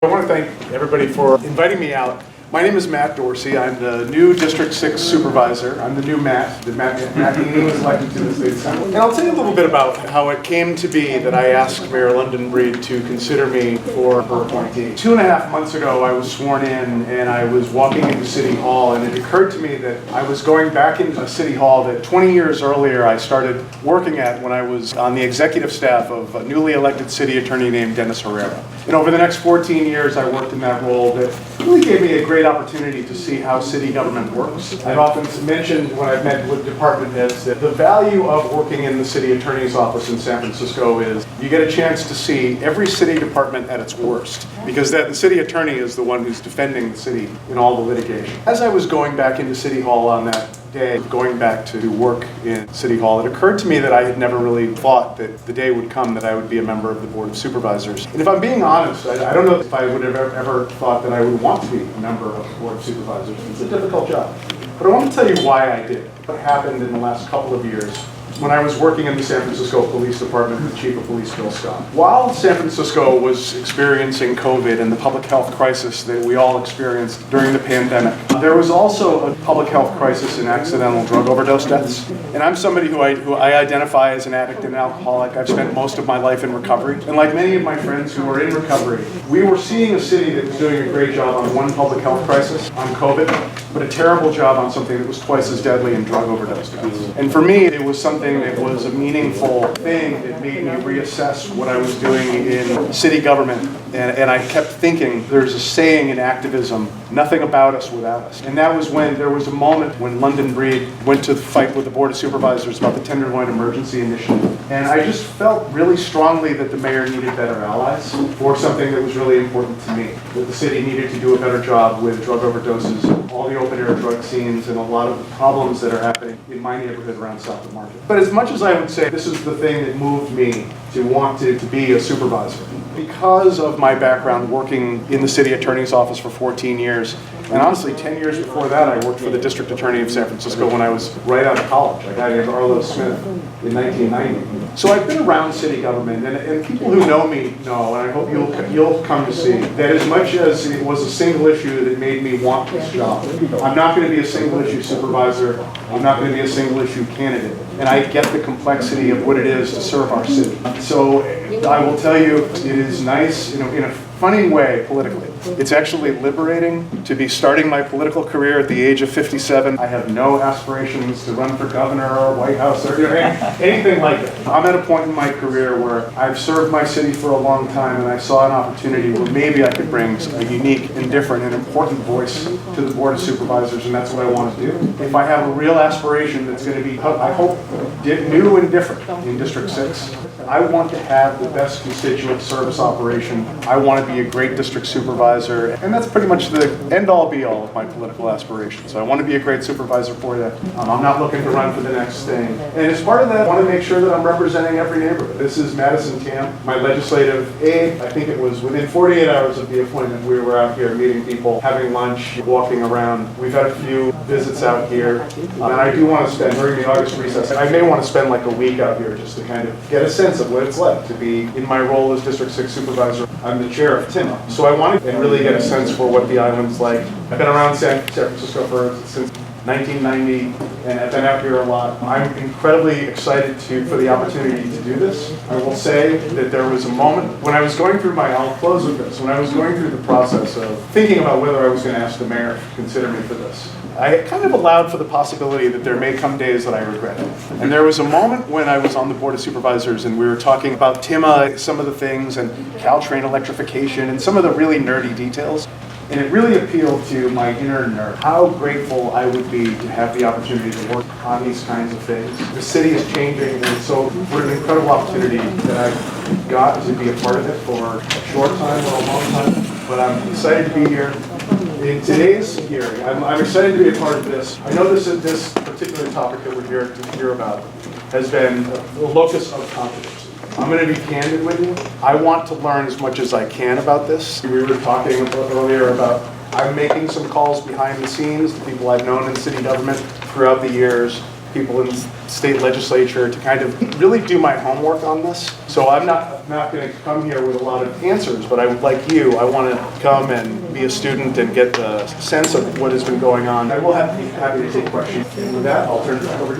I want to thank everybody for inviting me out. My name is Matt Dorsey. I'm the new District 6 Supervisor. I'm the new Matt. Matt Heaney was elected to the State Assembly. And I'll tell you a little bit about how it came to be that I asked Mayor London Breed to consider me for her appointee. 2.5 months ago, I was sworn in and I was walking into City Hall, and it occurred to me that I was going back into City Hall that 20 years earlier I started working at when I was on the executive staff of a newly elected city attorney named Dennis Herrera. And over the next 14 years, I worked in that role that really gave me a great opportunity to see how city government works. I've often mentioned when I've met with department heads that the value of working in the city attorney's office in San Francisco is you get a chance to see every city department at its worst, because the city attorney is the one who's defending the city in all the litigation. As I was going back into City Hall on that day, going back to work in City Hall, it occurred to me that I had never really thought that the day would come that I would be a member of the Board of Supervisors. And if I'm being honest, I don't know if I would have ever thought that I would want to be a member of the Board of Supervisors. It's a difficult job. But I want to tell you why I did. What happened in the last couple of years when I was working in the San Francisco Police Department with Chief of Police Gascon. While San Francisco was experiencing COVID and the public health crisis that we all experienced during the pandemic, there was also a public health crisis in accidental drug overdose deaths. And I'm somebody who I identify as an addict and alcoholic. I've spent most of my life in recovery. And like many of my friends who are in recovery, we were seeing a city that was doing a great job on one public health crisis, on COVID, but a terrible job on something that was twice as deadly in drug overdose deaths. And for me, it was something that was a meaningful thing that made me reassess what I was doing in city government. And I kept thinking, there's a saying in activism, nothing about us without us. And that was when there was a moment when London Breed went to fight with the Board of Supervisors about the Tenderloin Emergency Initiative. And I just felt really strongly that the mayor needed better allies for something that was really important to me. That the city needed to do a better job with drug overdoses, all the open air drug scenes, and a lot of the problems that are happening in my neighborhood around South of Market. But as much as I would say this is the thing that moved me to want to be a supervisor, because of my background working in the city attorney's office for 14 years, and honestly 10 years before that I worked for the district attorney of San Francisco when I was right out of college, a guy named Arlo Smith in 1990. So I've been around city government, and people who know me know, and I hope you'll come to see, that as much as it was a single issue that made me want this job, I'm not going to be a single issue supervisor, I'm not going to be a single issue candidate, and I get the complexity of what it is to serve our city. So I will tell you, it is nice, in a funny way politically. It's actually liberating to be starting my political career at the age of 57. I have no aspirations to run for governor or White House or anything like that. I'm at a point in my career where I've served my city for a long time, and I saw an opportunity where maybe I could bring a unique and different and important voice to the Board of Supervisors, and that's what I want to do. If I have a real aspiration that's going to be, I hope, new and different in District 6, I want to have the best constituent service operation. I want to be a great district supervisor, and that's pretty much the end-all be-all of my political aspirations. So I want to be a great supervisor for you. I'm not looking to run for the next thing. And as part of that, I want to make sure that I'm representing every neighborhood. This is Madison, my legislative aide. I think it was within 48 hours of the appointment, we were out here meeting people, having lunch, walking around. We've had a few visits out here, and I do want to spend, during the August recess, I may want to spend like a week out here just to kind of get a sense of what it's like to be in my role as District 6 Supervisor. I'm the chair of TIMA, so I wanted to really get a sense for what the island's like. I've been around San Francisco since 1990, and I've been out here a lot. I'm incredibly excited for the opportunity to do this. I will say that there was a moment when I was going through I'll close with this, when I was going through the process of thinking about whether I was going to ask the mayor to consider me for this, I kind of allowed for the possibility that there may come days that I regret it. And there was a moment when I was on the Board of Supervisors and we were talking about TIMA, some of the things, and Caltrain electrification, and some of the really nerdy details. And it really appealed to my inner nerd, how grateful I would be to have the opportunity to work on these kinds of things. The city is changing, and so what an incredible opportunity that I've got to be a part of it for a short time or a long time. But I'm excited to be here. In today's hearing, I'm excited to be a part of this. I know this particular topic that we're here to hear about has been a locus of controversy. I'm going to be candid with you. I want to learn as much as I can about this. We were talking earlier about I'm making some calls behind the scenes to people I've known in city government throughout the years. people in the state legislature to kind of really do my homework on this. So I'm not going to come here with a lot of answers, but I would like you, I want to come and be a student and get the sense of what has been going on. I will be happy to take questions. And with that, I'll turn it back over to you.